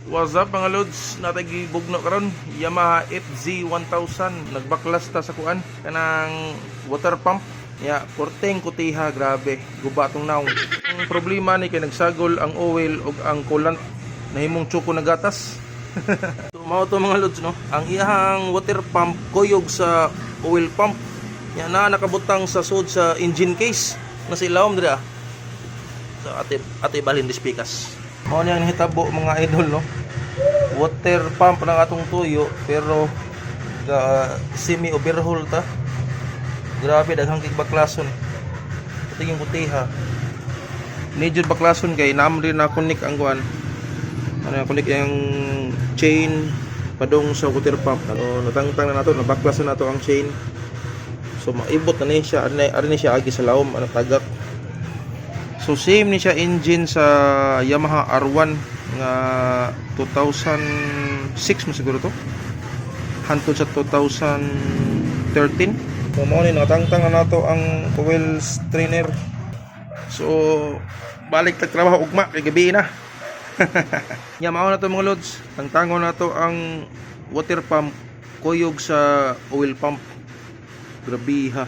What's up mga lods? Natay gibugno karon Yamaha FZ1000 nagbaklas ta sa kuan kanang water pump. Ya, kurteng kutiha, grabe. Guba tong naong. Ang problema ni kay nagsagol ang oil ug ang coolant nahimong tsuko na gatas. So mao to mga lods no. Ang iyang water pump kuyog sa oil pump. Ya na nakabutang sa sud sa engine case. Nasa ilawom dira. So ate balhin dispikas. Mao ni ang hitabo mga idol no. Water pump ng atong tuyo pero semi overhaul ta. Grabe daghang kig baklason. Tingin kutiha. Medyo baklason kay namri na connect ang kuan. Ano connect yung chain padong sa water pump. So natangtang na nato, nabaklason nato ang chain. So maibot na ni siya, ari ni siya agi sa lawom ano tagak. So same ni siya engine sa Yamaha R1 nga 2006 mo siguro to. Hantod sa 2013. So mo ni natangtang na nato ang oil strainer. So balik tag trabaho ugma kay gabi na. Nya mao na to mga lods. Tangtangon na to ang water pump kuyog sa oil pump. Grabe ha.